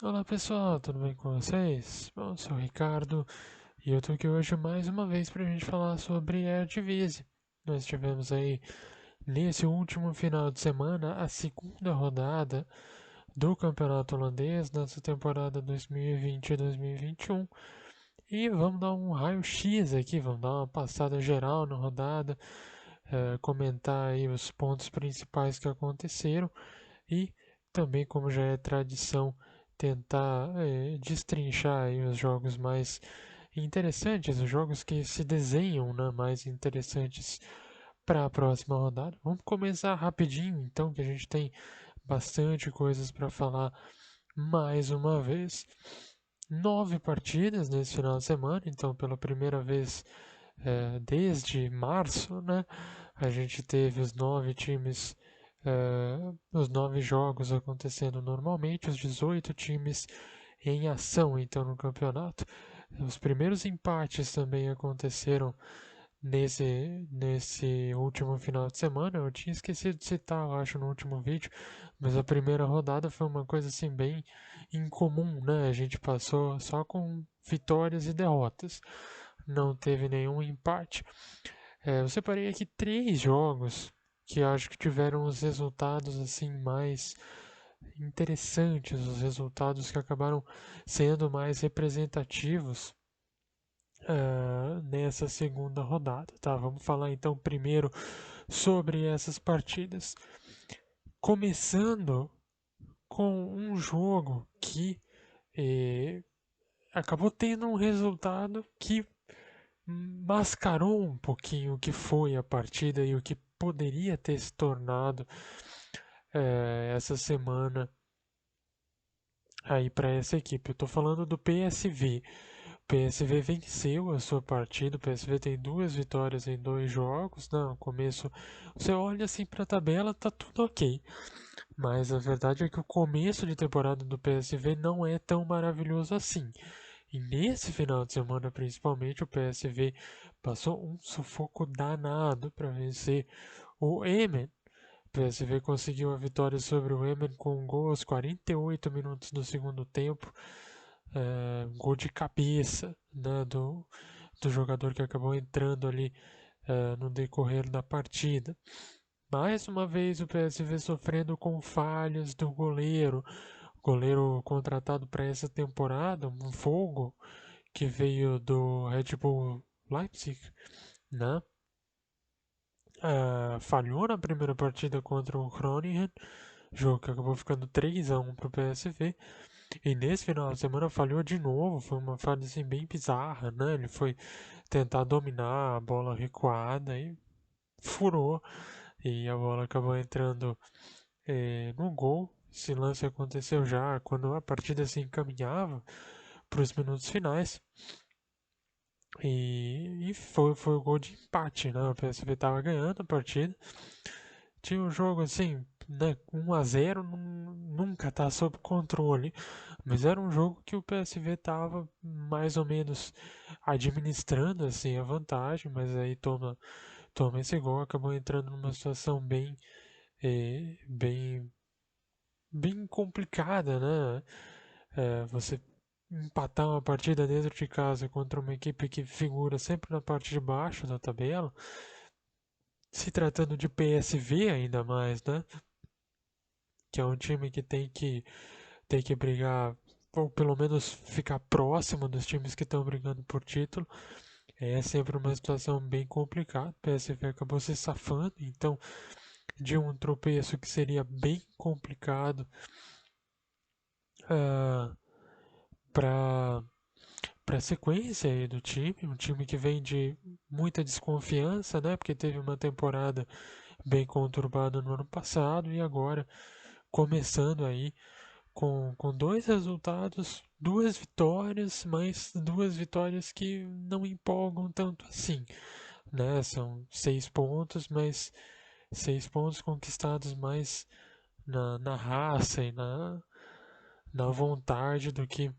Olá pessoal, tudo bem com vocês? Bom, eu sou o Ricardo e eu tô aqui hoje mais uma vez pra gente falar sobre a Eredivisie. Nós tivemos aí nesse último final de semana a segunda rodada do Campeonato Holandês nessa temporada 2020-2021 e vamos dar um raio-x aqui, vamos dar uma passada geral na rodada, comentar aí os pontos principais que aconteceram e também, como já é tradição, tentar destrinchar aí os jogos mais interessantes, os jogos que se desenham, né, mais interessantes para a próxima rodada. Vamos começar rapidinho, então, que a gente tem bastante coisas para falar mais uma vez. 9 partidas nesse final de semana, então pela primeira vez desde março, né, a gente teve os 9 jogos acontecendo normalmente, os 18 times em ação então no campeonato. Os primeiros empates também aconteceram nesse último final de semana. Eu tinha esquecido de citar, eu acho, no último vídeo, mas a primeira rodada foi uma coisa assim bem incomum, né? A gente passou só com vitórias e derrotas, não teve nenhum empate. Eu separei aqui 3 jogos que acho que tiveram os resultados assim mais interessantes, os resultados que acabaram sendo mais representativos nessa segunda rodada, tá? Vamos falar então primeiro sobre essas partidas, começando com um jogo que acabou tendo um resultado que mascarou um pouquinho o que foi a partida e o que poderia ter se tornado essa semana aí para essa equipe. Eu estou falando do PSV. O PSV venceu a sua partida. O PSV tem 2 vitórias em 2 jogos. No começo, você olha assim para a tabela, tá tudo ok. Mas a verdade é que o começo de temporada do PSV não é tão maravilhoso assim. E nesse final de semana, principalmente, o PSV passou um sufoco danado para vencer o Emen. O PSV conseguiu a vitória sobre o Emen com um gol aos 48 minutos do segundo tempo. Um gol de cabeça, né, do jogador que acabou entrando ali no decorrer da partida. Mais uma vez o PSV sofrendo com falhas do goleiro. Goleiro contratado para essa temporada, um Fogo, que veio do Red Bull Leipzig, né? Falhou na primeira partida contra o Groningen, jogo que acabou ficando 3-1 para o PSV. E nesse final de semana falhou de novo, foi uma falha assim, bem bizarra, né? Ele foi tentar dominar a bola recuada e furou, e a bola acabou entrando no gol. Esse lance aconteceu já quando a partida se encaminhava para os minutos finais. E foi o gol de empate, né? O PSV estava ganhando a partida. Tinha um jogo assim, né? 1-0 nunca tá sob controle. Mas era um jogo que o PSV estava mais ou menos administrando assim a vantagem, mas aí toma esse gol, acabou entrando numa situação bem bem complicada, né? Você empatar uma partida dentro de casa contra uma equipe que figura sempre na parte de baixo da tabela, se tratando de PSV ainda mais, né? Que é um time que tem que brigar, ou pelo menos ficar próximo dos times que estão brigando por título. É sempre uma situação bem complicada. O PSV acabou se safando, então, de um tropeço que seria bem complicado para a sequência aí do time, um time que vem de muita desconfiança, né? Porque teve uma temporada bem conturbada no ano passado e agora começando aí com 2 resultados, 2 vitórias, mas 2 vitórias que não empolgam tanto assim, né? São 6 pontos, mas 6 pontos conquistados mais na raça e na vontade do que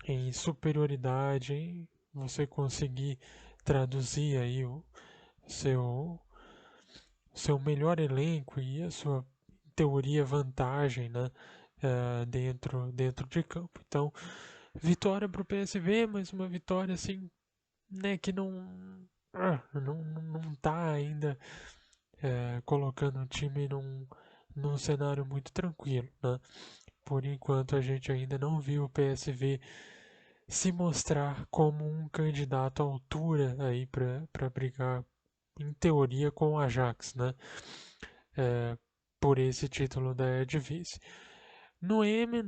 em superioridade, em você conseguir traduzir aí o seu, seu melhor elenco e a sua teoria vantagem, né? dentro de campo. Então, vitória para o PSV, mas uma vitória assim, né, que não tá ainda colocando o time num cenário muito tranquilo, né? Por enquanto a gente ainda não viu o PSV se mostrar como um candidato à altura aí para brigar, em teoria, com o Ajax, né? É, por esse título da Eredivisie. No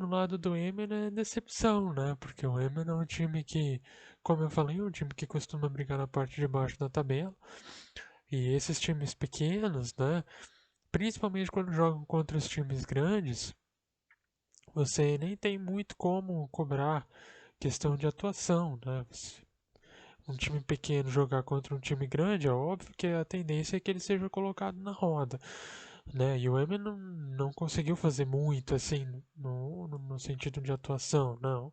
lado do Emmen é decepção, né? Porque o Emmen é um time que, como eu falei, é um time que costuma brigar na parte de baixo da tabela. E esses times pequenos, né? Principalmente quando jogam contra os times grandes, você nem tem muito como cobrar questão de atuação, né? Um time pequeno jogar contra um time grande, é óbvio que a tendência é que ele seja colocado na roda, né? E o Emmen não conseguiu fazer muito, assim, no sentido de atuação, não.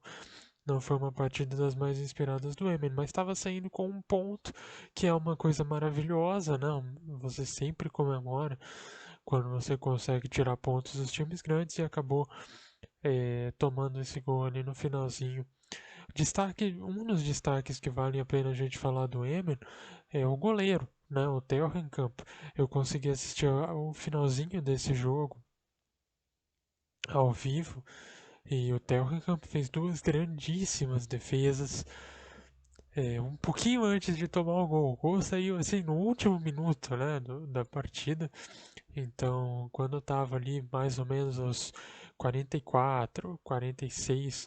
Não foi uma partida das mais inspiradas do Emmen, mas estava saindo com um ponto, que é uma coisa maravilhosa, não? Você sempre comemora quando você consegue tirar pontos dos times grandes e acabou tomando esse gol ali no finalzinho. Um dos destaques que vale a pena a gente falar do Emmen é o goleiro, né, o Theo Renkamp. Eu consegui assistir ao finalzinho desse jogo ao vivo e o Theo Renkamp fez duas grandíssimas defesas um pouquinho antes de tomar o gol. O gol saiu assim no último minuto, né, da partida. Então, quando eu tava ali mais ou menos aos 44, 46,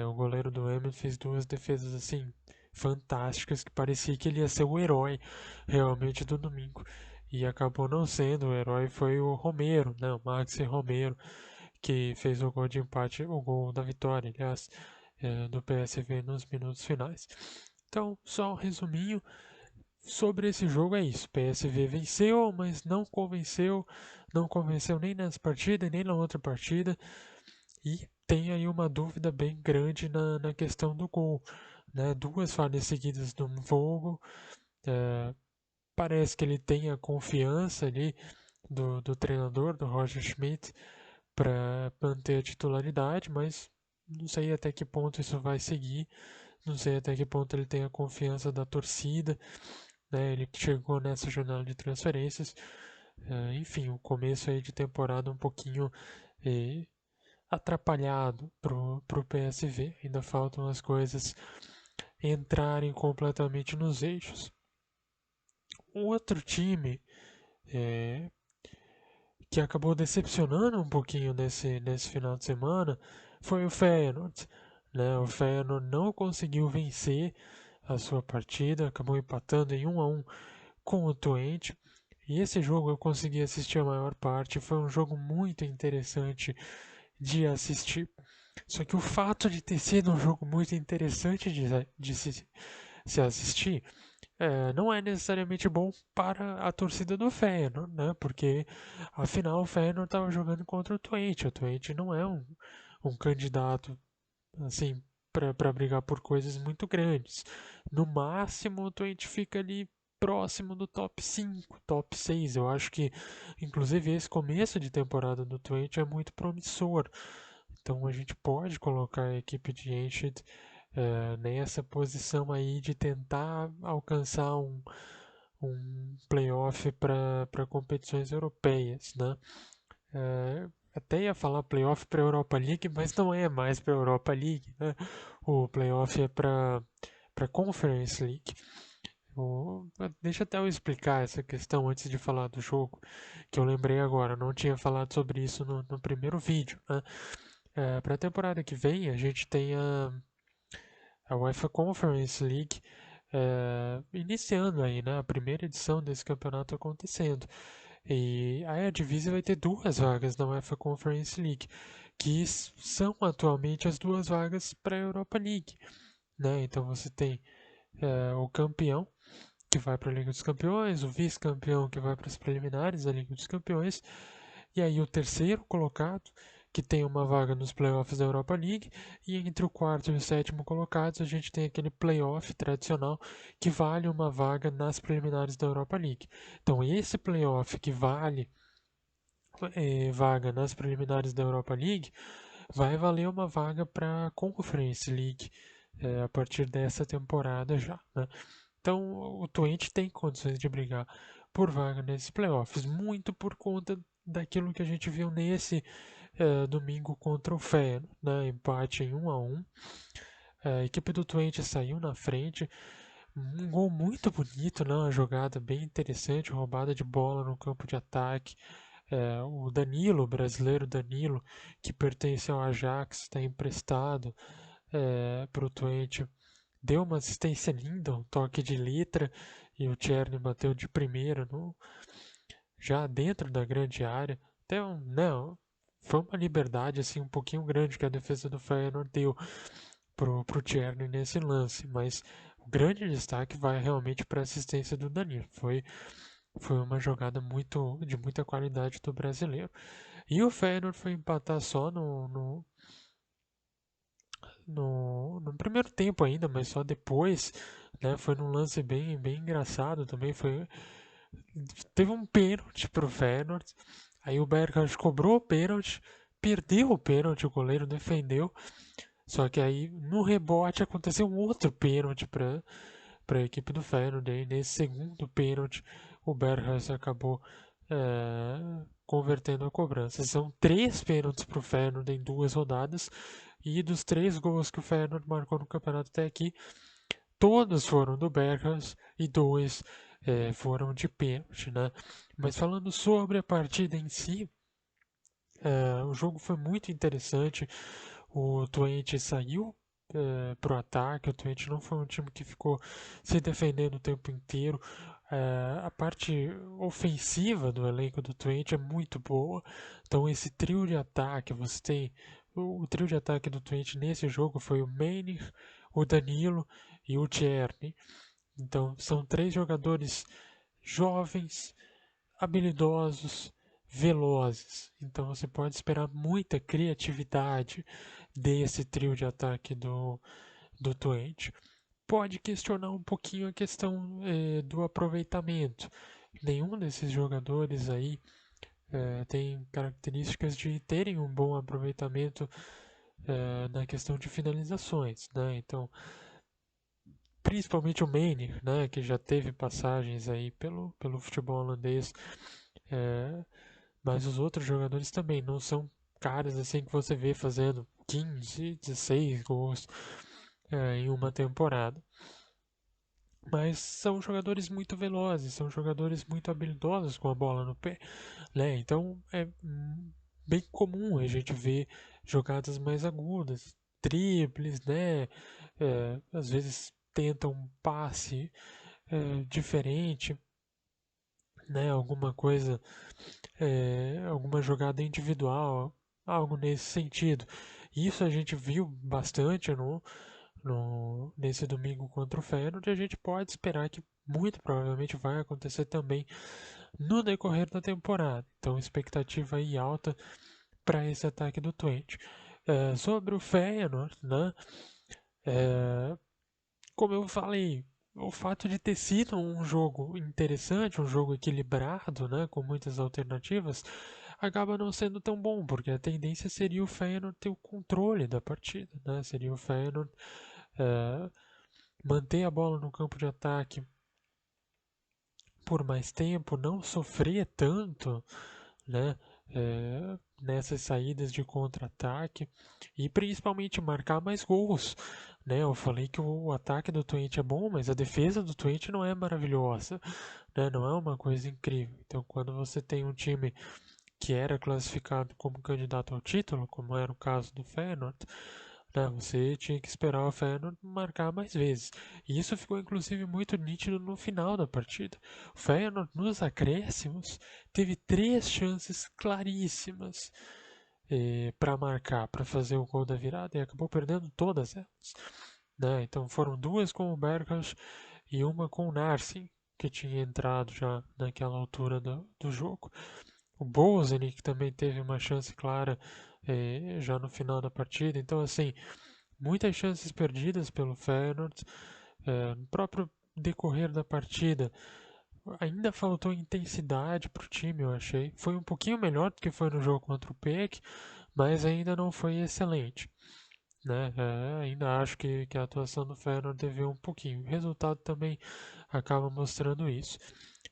o goleiro do Emmen fez duas defesas assim fantásticas que parecia que ele ia ser o herói realmente do domingo. E acabou não sendo, o herói foi o Romero, né, o Maxi Romero, que fez o gol de empate, o gol da vitória, aliás, do PSV nos minutos finais. Então, só um resuminho sobre esse jogo é isso. PSV venceu, mas não convenceu nem nessa partida nem na outra partida. E tem aí uma dúvida bem grande na questão do gol. Né? Duas falhas seguidas do Vogel. Parece que ele tem a confiança ali do treinador, do Roger Schmidt, para manter a titularidade, mas não sei até que ponto isso vai seguir. Não sei até que ponto ele tem a confiança da torcida, né? Ele chegou nessa janela de transferências. Enfim, o começo aí de temporada um pouquinho atrapalhado pro PSV. Ainda faltam as coisas entrarem completamente nos eixos. Um outro time que acabou decepcionando um pouquinho nesse final de semana foi o Feyenoord. Né? O Feyenoord não conseguiu vencer a sua partida, acabou empatando em 1-1 com o Twente. E esse jogo eu consegui assistir a maior parte, foi um jogo muito interessante de assistir. Só que o fato de ter sido um jogo muito interessante de se assistir não é necessariamente bom para a torcida do Feyenoord, né? Porque afinal o Feyenoord estava jogando contra o Twente. O Twente não é um candidato assim para brigar por coisas muito grandes. No máximo o Twente fica ali próximo do top 5, top 6. Eu acho que inclusive esse começo de temporada do Twente é muito promissor. Então a gente pode colocar a equipe de Enschede nessa posição aí de tentar alcançar um playoff para competições europeias, né? Até ia falar playoff para Europa League, mas não é mais para Europa League, né? O playoff é para Conference League. Deixa até eu explicar essa questão antes de falar do jogo, que eu lembrei agora, não tinha falado sobre isso no primeiro vídeo, né? Para a temporada que vem, a gente tem a UEFA Conference League iniciando aí, né? A primeira edição desse campeonato acontecendo. E a Eredivisie vai ter duas vagas na UEFA Conference League, que são atualmente as duas vagas para a Europa League, né? Então você tem o campeão que vai para a Liga dos Campeões, o vice-campeão que vai para as preliminares da Liga dos Campeões, e aí o terceiro colocado, que tem uma vaga nos playoffs da Europa League, e entre o quarto e o sétimo colocados a gente tem aquele playoff tradicional que vale uma vaga nas preliminares da Europa League. Então esse playoff que vale vaga nas preliminares da Europa League, vai valer uma vaga para a Conference League a partir dessa temporada já, né? Então o Twente tem condições de brigar por vaga nesses playoffs, muito por conta daquilo que a gente viu nesse domingo contra o Feyenoord, né? Empate em 1-1. A equipe do Twente saiu na frente, um gol muito bonito, né? Uma jogada bem interessante, roubada de bola no campo de ataque. O Danilo, o brasileiro Danilo, que pertence ao Ajax, está emprestado para o Twente. Deu uma assistência linda, um toque de letra, e o Tierney bateu de primeira, já dentro da grande área. Então, não, foi uma liberdade assim um pouquinho grande que a defesa do Feyenoord deu pro Tierney nesse lance, mas o grande destaque vai realmente para a assistência do Danilo. Foi uma jogada de muita qualidade do brasileiro. E o Feyenoord foi empatar só no primeiro tempo ainda, mas só depois, né? Foi num lance bem engraçado também. Teve um pênalti pro Feyenoord, aí o Bergkamp cobrou o pênalti, perdeu o pênalti, o goleiro defendeu, só que aí no rebote aconteceu um outro pênalti para a equipe do Feyenoord. Aí nesse segundo pênalti o Bergkamp acabou convertendo a cobrança. São 3 pênaltis para o Feyenoord em 2 rodadas, e dos 3 gols que o Feyenoord marcou no campeonato até aqui, todos foram do Bergkamp e 2 foram de pênalti, né? Mas falando sobre a partida em si, o jogo foi muito interessante. O Twente saiu para o ataque. O Twente não foi um time que ficou se defendendo o tempo inteiro. A parte ofensiva do elenco do Twente é muito boa. Então esse trio de ataque, você tem o trio de ataque do Twente nesse jogo foi o Menig, o Danilo e o Tierney. Então são 3 jogadores jovens, habilidosos, velozes. Então você pode esperar muita criatividade desse trio de ataque do Twente. Pode questionar um pouquinho a questão do aproveitamento. Nenhum desses jogadores aí tem características de terem um bom aproveitamento na questão de finalizações, né? Então, principalmente o Maine, né, que já teve passagens aí pelo futebol holandês, é, mas os outros jogadores também não são caras assim que você vê fazendo 15, 16 gols em uma temporada. Mas são jogadores muito velozes, são jogadores muito habilidosos com a bola no pé, né? Então é bem comum a gente ver jogadas mais agudas, dribles, né? Às vezes tentam um passe diferente, né? Alguma coisa, alguma jogada individual, algo nesse sentido. Isso a gente viu bastante nesse domingo contra o Feyenoord, e a gente pode esperar que muito provavelmente vai acontecer também no decorrer da temporada. Então, expectativa aí alta para esse ataque do Twente. Sobre o Feyenoord, né? Como eu falei, o fato de ter sido um jogo interessante, um jogo equilibrado, né, com muitas alternativas, acaba não sendo tão bom, porque a tendência seria o Feyenoord ter o controle da partida, né? Seria o Feyenoord eh, manter a bola no campo de ataque por mais tempo, não sofrer tanto, né? Nessas saídas de contra-ataque, e principalmente marcar mais gols, né? Eu falei que o ataque do Twente é bom, mas a defesa do Twente não é maravilhosa, né? Não é uma coisa incrível. Então, quando você tem um time que era classificado como candidato ao título, como era o caso do Feyenoord, né, você tinha que esperar o Feyenoord marcar mais vezes. E isso ficou inclusive muito nítido no final da partida. O Feyenoord, nos acréscimos, teve 3 chances claríssimas para marcar, para fazer o gol da virada, e acabou perdendo todas elas. Né? Então foram 2 com o Bergkamp e uma com o Narsing, que tinha entrado já naquela altura do jogo. O Bozenic também teve uma chance clara já no final da partida. Então, assim, muitas chances perdidas pelo Feyenoord. No próprio decorrer da partida, ainda faltou intensidade pro time, eu achei. Foi um pouquinho melhor do que foi no jogo contra o PEC, mas ainda não foi excelente. Né? Ainda acho que a atuação do Feyenoord deveu um pouquinho. O resultado também acaba mostrando isso.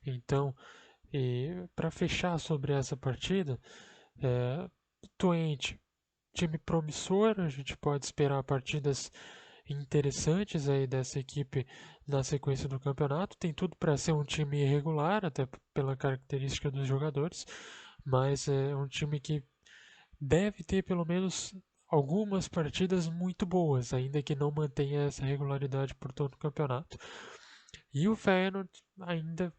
Então, para fechar sobre essa partida, Twente, time promissor, a gente pode esperar partidas interessantes aí dessa equipe na sequência do campeonato. Tem tudo para ser um time irregular, até pela característica dos jogadores, mas é um time que deve ter pelo menos algumas partidas muito boas, ainda que não mantenha essa regularidade por todo o campeonato. E o Feyenoord ainda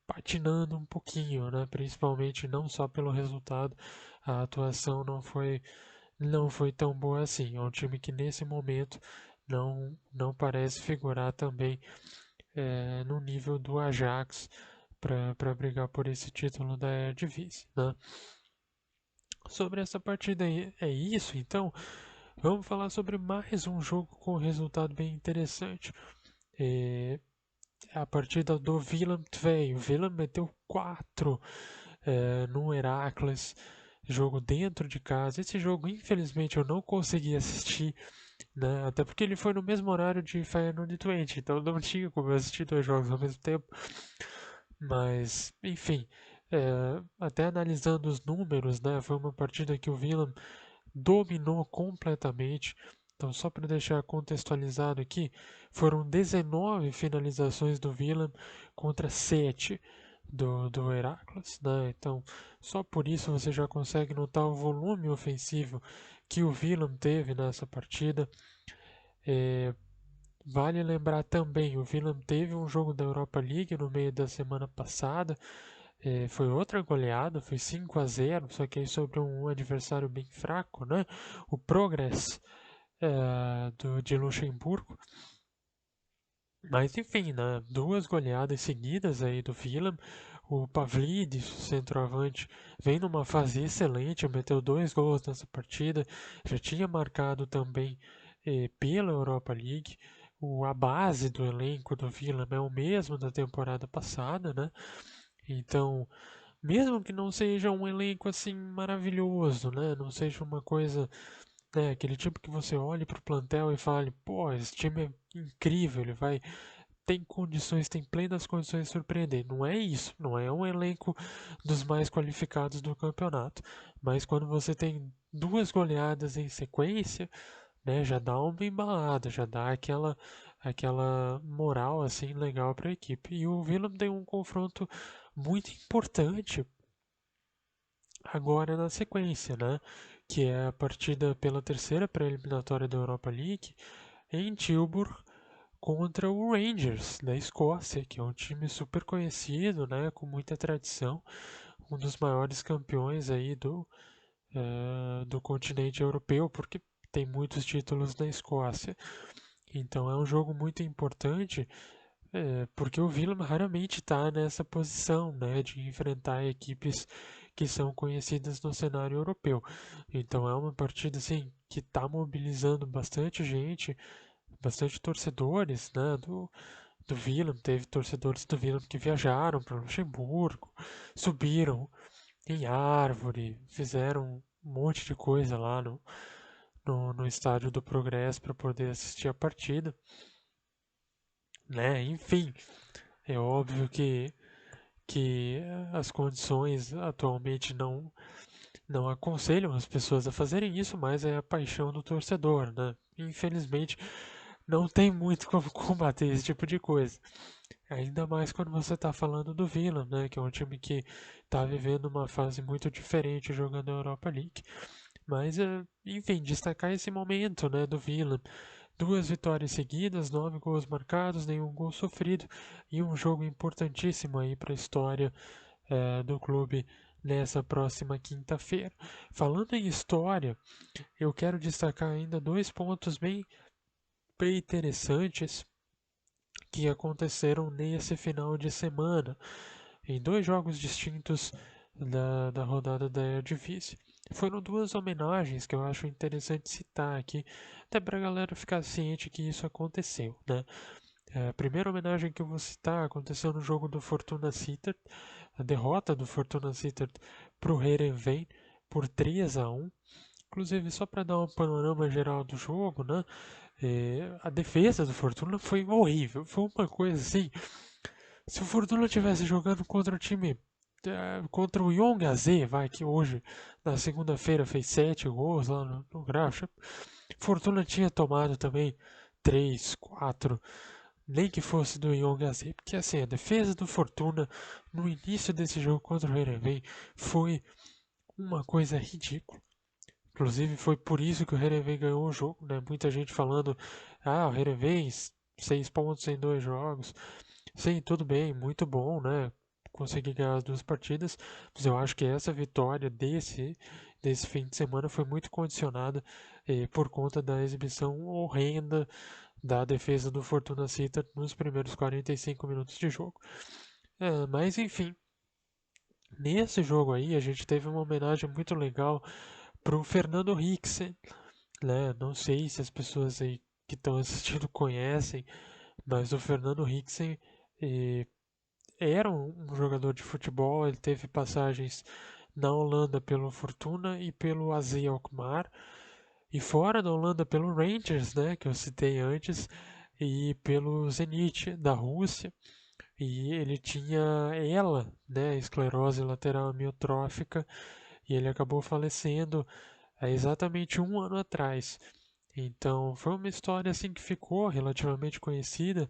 patinando um pouquinho, né? Principalmente não só pelo resultado, a atuação não foi tão boa assim. É um time que nesse momento não parece figurar também no nível do Ajax para brigar por esse título da Eredivisie, né? Sobre essa partida aí, é isso, então vamos falar sobre mais um jogo com resultado bem interessante. É a partida do Willem II. O Willem meteu 4 no Heracles, jogo dentro de casa. Esse jogo, infelizmente, eu não consegui assistir, né? Até porque ele foi no mesmo horário de Feyenoord e Twente, então não tinha como eu assistir dois jogos ao mesmo tempo. Mas, enfim, até analisando os números, né? Foi uma partida que o Willem dominou completamente. Então, só para deixar contextualizado aqui, foram 19 finalizações do Willem contra 7 do Heracles, né? Então, só por isso você já consegue notar o volume ofensivo que o Willem teve nessa partida. Vale lembrar também, o Willem teve um jogo da Europa League no meio da semana passada. Foi outra goleada, foi 5-0, só que aí sobre um adversário bem fraco, né? O Progress de Luxemburgo. Mas enfim, né? Duas goleadas seguidas aí do Willem. O Pavlidis, centroavante, vem numa fase excelente, meteu 2 gols nessa partida. Já tinha marcado também pela Europa League. A base do elenco do Willem é o mesmo da temporada passada, né? Então, mesmo que não seja um elenco assim maravilhoso, né? Não seja uma coisa, né, aquele tipo que você olhe para o plantel e fale, pô, esse time é incrível, ele vai tem condições, tem plenas condições de surpreender. Não é isso, não é um elenco dos mais qualificados do campeonato. Mas quando você tem 2 goleadas em sequência, né, já dá uma embalada, já dá aquela moral assim legal para a equipe. E o Willem tem um confronto muito importante agora na sequência, né? Que é a partida pela terceira pré-eliminatória da Europa League em Tilburg contra o Rangers da Escócia, que é um time super conhecido, né? Com muita tradição, um dos maiores campeões aí do continente europeu, porque tem muitos títulos na Escócia. Então é um jogo muito importante, porque o Willem raramente está nessa posição, né, de enfrentar equipes que são conhecidas no cenário europeu. Então é uma partida assim que está mobilizando bastante gente, bastante torcedores, né, do Willem. Teve torcedores do Willem que viajaram para Luxemburgo, subiram em árvore, fizeram um monte de coisa lá no estádio do Progresso para poder assistir a partida, né? Enfim, é óbvio que as condições atualmente não aconselham as pessoas a fazerem isso, mas é a paixão do torcedor, né? Infelizmente, não tem muito como combater esse tipo de coisa. Ainda mais quando você está falando do Villa, né? Que é um time que está vivendo uma fase muito diferente jogando a Europa League. Mas, enfim, destacar esse momento, né, do Villa. 2 vitórias seguidas, 9 gols marcados, nenhum gol sofrido e um jogo importantíssimo aí para a história do clube nessa próxima quinta-feira. Falando em história, eu quero destacar ainda 2 pontos bem interessantes que aconteceram nesse final de semana, em 2 jogos distintos da rodada da Eredivisie. Foram 2 homenagens que eu acho interessante citar aqui, até para a galera ficar ciente que isso aconteceu, né? A primeira homenagem que eu vou citar aconteceu no jogo do Fortuna Sittard, a derrota do Fortuna Sittard para o Heerenveen por 3-1. Inclusive, só para dar um panorama geral do jogo, né? A defesa do Fortuna foi horrível. Foi uma coisa assim. Se o Fortuna tivesse jogando contra o time. Contra o Young AZ, vai, que hoje, na segunda-feira, fez 7 gols lá no Graxa. Fortuna tinha tomado também 3, 4, nem que fosse do Young AZ, porque assim, a defesa do Fortuna no início desse jogo contra o Heerenveen foi uma coisa ridícula. Inclusive foi por isso que o Heerenveen ganhou o jogo, né? Muita gente falando, o Heerenveen 6 pontos em 2 jogos. Sim, tudo bem, muito bom, né? Conseguir ganhar as duas partidas, mas eu acho que essa vitória desse fim de semana foi muito condicionada por conta da exibição horrenda da defesa do Fortuna Sittard nos primeiros 45 minutos de jogo. Mas enfim, nesse jogo aí a gente teve uma homenagem muito legal para o Fernando Rixen, né? Não sei se as pessoas aí que estão assistindo conhecem, mas o Fernando Rixen eh, era um jogador de futebol, ele teve passagens na Holanda pelo Fortuna e pelo AZ Alkmaar, e fora da Holanda pelo Rangers, né, que eu citei antes, e pelo Zenit da Rússia. E ele tinha ela, né, esclerose lateral amiotrófica, e ele acabou falecendo há exatamente um ano atrás. Então, foi uma história assim que ficou relativamente conhecida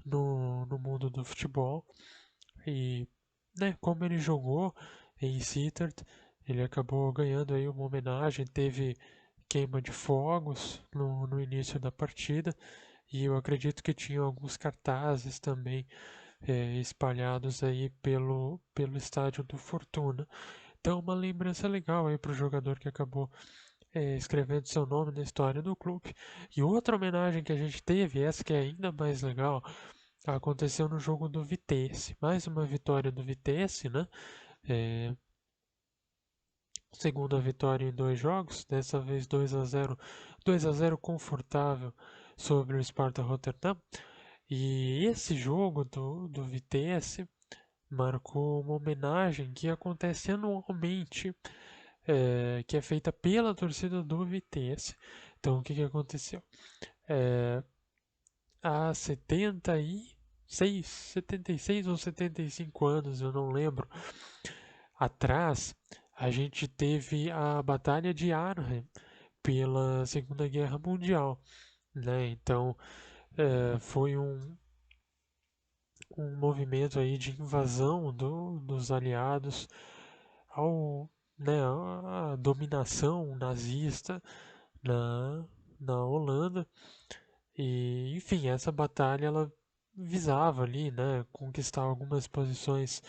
no mundo do futebol. E, né, como ele jogou em Sittard, ele acabou ganhando aí uma homenagem, teve queima de fogos no início da partida, e eu acredito que tinha alguns cartazes também espalhados aí pelo estádio do Fortuna. Então, uma lembrança legal aí para o jogador que acabou escrevendo seu nome na história do clube. E outra homenagem que a gente teve, essa que é ainda mais legal, aconteceu no jogo do Vitesse. Mais uma vitória do Vitesse, né? É, segunda vitória em 2 jogos, dessa vez 2-0, 2-0 confortável sobre o Sparta Rotterdam. E esse jogo do Vitesse marcou uma homenagem que acontece anualmente, que é feita pela torcida do Vitesse. Então, o que aconteceu? É, há 76 ou 75 anos, eu não lembro, atrás, a gente teve a Batalha de Arnhem pela Segunda Guerra Mundial, né? Então, foi um movimento aí de invasão dos aliados ao, né, à dominação nazista na, na Holanda. E, enfim, essa batalha ela visava ali, né, conquistar algumas posições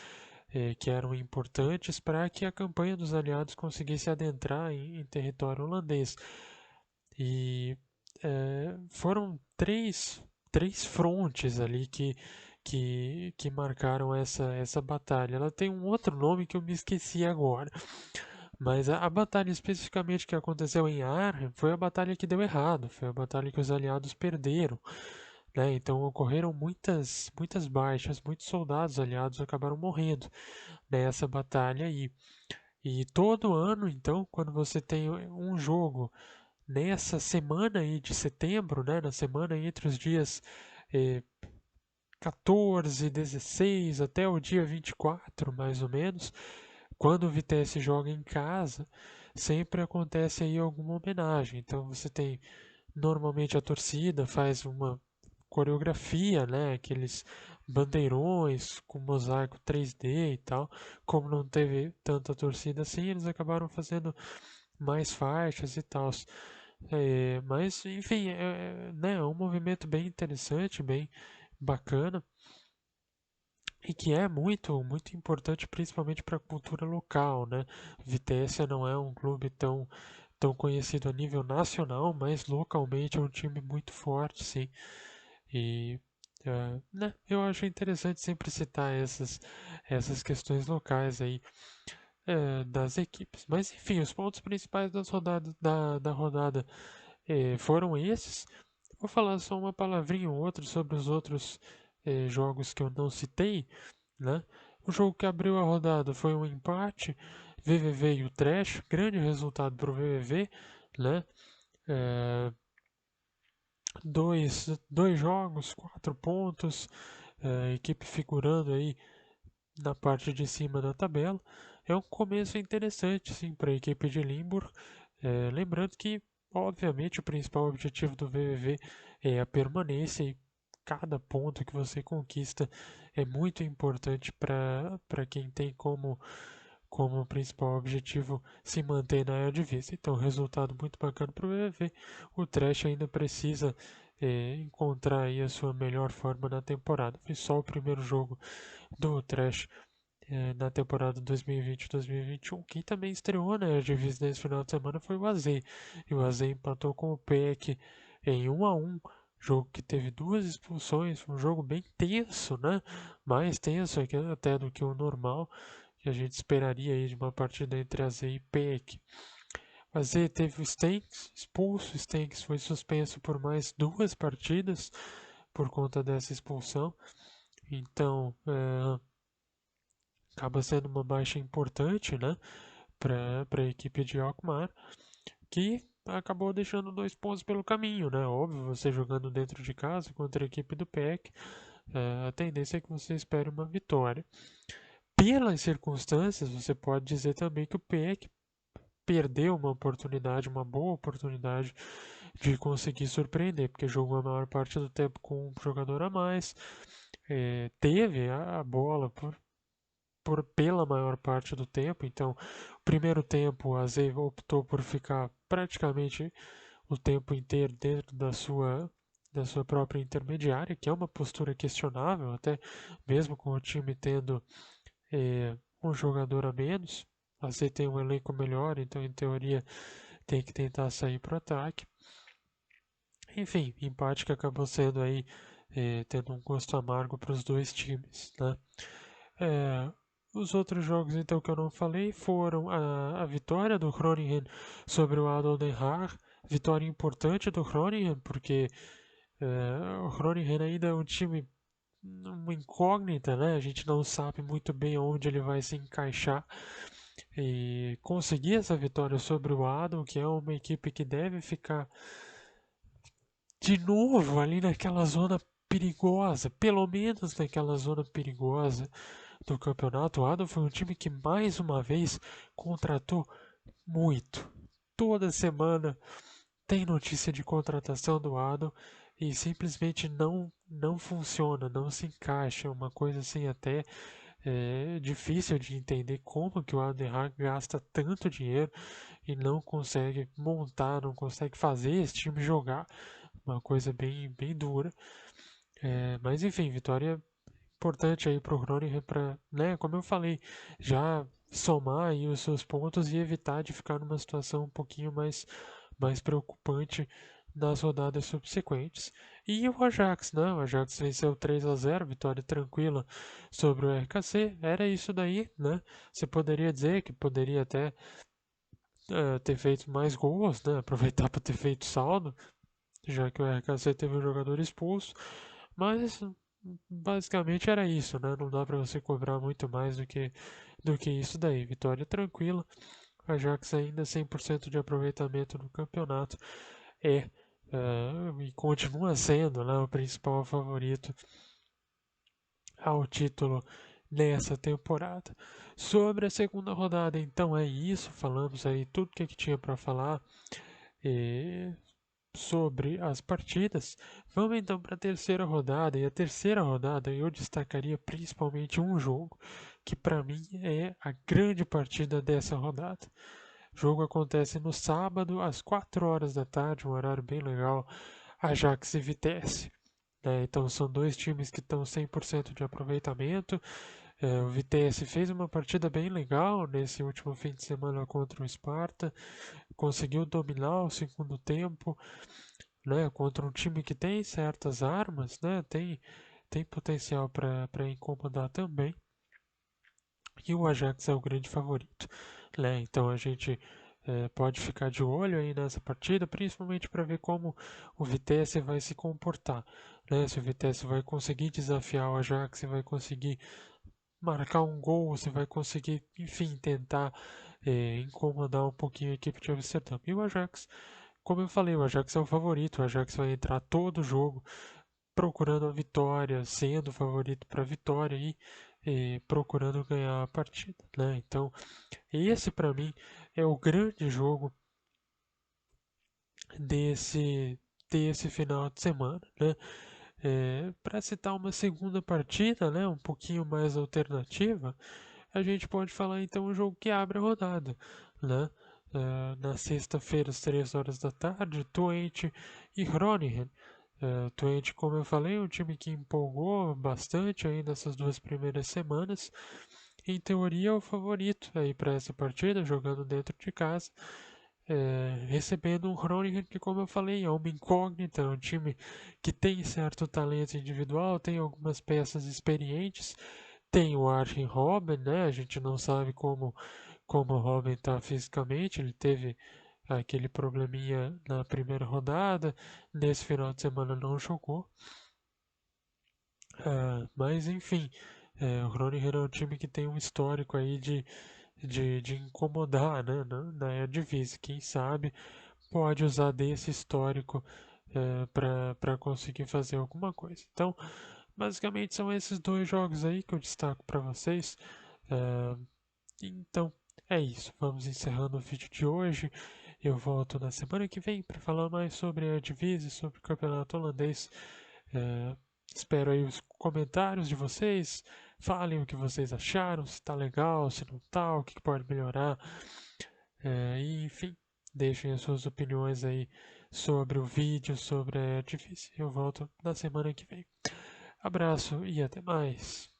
que eram importantes para que a campanha dos aliados conseguisse adentrar em território holandês. E foram três frontes ali que marcaram essa batalha. Ela tem um outro nome que eu me esqueci agora, mas a batalha especificamente que aconteceu em Arnhem foi a batalha que deu errado, foi a batalha que os aliados perderam, né? Então ocorreram muitas baixas, muitos soldados aliados acabaram morrendo nessa batalha aí. E todo ano, então, quando você tem um jogo nessa semana aí de setembro, né, na semana entre os dias 14, 16 até o dia 24, mais ou menos, quando o Vitesse joga em casa, sempre acontece aí alguma homenagem. Então você tem normalmente a torcida faz uma coreografia, né, aqueles bandeirões com mosaico 3D e tal. Como não teve tanta torcida assim, eles acabaram fazendo mais faixas e tal. Mas, enfim, né, é um movimento bem interessante, bem bacana e que é muito importante, principalmente para a cultura local, né? Vitécia não é um clube tão conhecido a nível nacional, mas localmente é um time muito forte, sim. E né, eu acho interessante sempre citar essas questões locais aí das equipes. Mas enfim, os pontos principais das rodadas, da rodada foram esses. Vou falar só uma palavrinha ou outra sobre os outros jogos que eu não citei, né? O jogo que abriu a rodada foi um empate, VVV e o Trash, grande resultado para o VVV, né? É, dois jogos, 4 pontos, equipe figurando aí na parte de cima da tabela. É um começo interessante, sim, para a equipe de Limburg. Lembrando que, obviamente, o principal objetivo do VVV é a permanência e cada ponto que você conquista é muito importante para quem tem como principal objetivo se manter na Eredivisie. Então, resultado muito bacana para o VVV. O Trash ainda precisa encontrar aí a sua melhor forma na temporada. Foi só o primeiro jogo do Trash na temporada 2020-2021. Quem também estreou na Eredivisie nesse final de semana foi o AZ. E o AZ empatou com o PEC em 1-1. Jogo que teve 2 expulsões, um jogo bem tenso, né? Mais tenso até do que o normal, que a gente esperaria aí de uma partida entre AZ e PEC. A Z teve o Stenks expulso, o Stenks foi suspenso por mais 2 partidas por conta dessa expulsão. Então, acaba sendo uma baixa importante, né, para a equipe de Alkmaar, que acabou deixando 2 pontos pelo caminho, né? Óbvio, você jogando dentro de casa contra a equipe do PEC, a tendência é que você espere uma vitória. Pelas circunstâncias, você pode dizer também que o PEC perdeu uma oportunidade, uma boa oportunidade de conseguir surpreender, porque jogou a maior parte do tempo com um jogador a mais, teve a bola pela maior parte do tempo. Então, o primeiro tempo, a Z optou por ficar praticamente o tempo inteiro dentro da sua própria intermediária, que é uma postura questionável, até mesmo com o time tendo um jogador a menos. A Z tem um elenco melhor, então em teoria tem que tentar sair para o ataque. Enfim, empate que acabou sendo aí tendo um gosto amargo para os dois times, né? Os outros jogos então que eu não falei foram a vitória do Groningen sobre o Adel Den Haag, vitória importante do Groningen, porque o Groningen ainda é um time, uma incógnita, né? A gente não sabe muito bem onde ele vai se encaixar. E conseguir essa vitória sobre o Adel, que é uma equipe que deve ficar de novo ali naquela zona perigosa, pelo menos naquela zona perigosa do campeonato. O Adel foi um time que mais uma vez contratou muito. Toda semana tem notícia de contratação do Adel e simplesmente não funciona, não se encaixa. É uma coisa assim até difícil de entender como que o Adel gasta tanto dinheiro e não consegue montar, não consegue fazer esse time jogar. Uma coisa bem dura. Mas enfim, vitória importante aí pro Groningen para, né, como eu falei, já somar aí os seus pontos e evitar de ficar numa situação um pouquinho mais preocupante nas rodadas subsequentes. E o Ajax, né? O Ajax venceu 3-0, vitória tranquila sobre o RKC. Era isso daí, né? Você poderia dizer que poderia até ter feito mais gols, né? Aproveitar para ter feito saldo, já que o RKC teve um jogador expulso. Mas basicamente era isso, né? Não dá para você cobrar muito mais do que isso daí. Vitória tranquila. Ajax ainda 100% de aproveitamento no campeonato. É, e continua sendo, né, o principal favorito ao título nessa temporada. Sobre a segunda rodada, então é isso. Falamos aí tudo que tinha para falar sobre as partidas. Vamos então para a terceira rodada. E a terceira rodada eu destacaria principalmente um jogo que para mim é a grande partida dessa rodada. O jogo acontece no sábado às 4 horas da tarde, um horário bem legal. Ajax e Vitesse. Então são dois times que estão 100% de aproveitamento. O Vitesse fez uma partida bem legal nesse último fim de semana contra o Sparta, conseguiu dominar o segundo tempo, né, contra um time que tem certas armas, né, tem potencial para incomodar também. E o Ajax é o grande favorito, né? Então a gente pode ficar de olho aí nessa partida, principalmente para ver como o Vitesse vai se comportar, né? Se o Vitesse vai conseguir desafiar o Ajax, se vai conseguir marcar um gol, se vai conseguir, enfim, tentar incomodar um pouquinho a equipe de Amsterdã. E o Ajax, como eu falei, o Ajax é o favorito, o Ajax vai entrar todo o jogo procurando a vitória, sendo o favorito para a vitória e procurando ganhar a partida, né? Então, esse para mim é o grande jogo desse desse final de semana, né? Para citar uma segunda partida, né, um pouquinho mais alternativa, a gente pode falar então o jogo que abre a rodada, né? Na sexta-feira, às 3 horas da tarde, Twente e Groningen. Twente, como eu falei, é um time que empolgou bastante aí nessas duas primeiras semanas. Em teoria, é o favorito aí para essa partida, jogando dentro de casa. Recebendo um Groningen que, como eu falei, é uma incógnita, é um time que tem certo talento individual, tem algumas peças experientes, tem o Arjen Robben, né? A gente não sabe como o Robben está fisicamente, ele teve aquele probleminha na primeira rodada, nesse final de semana não jogou. Mas enfim, o Groningen é um time que tem um histórico aí de incomodar, né, na Eredivisie. Quem sabe pode usar desse histórico para conseguir fazer alguma coisa. Então, basicamente são esses dois jogos aí que eu destaco para vocês. É, então, é isso. Vamos encerrando o vídeo de hoje. Eu volto na semana que vem para falar mais sobre a Eredivisie, sobre o campeonato holandês. É, espero aí os comentários de vocês. Falem o que vocês acharam, se tá legal, se não tá, o que pode melhorar. E, enfim, deixem as suas opiniões aí sobre o vídeo, sobre a Eredivisie. Eu volto na semana que vem. Abraço e até mais.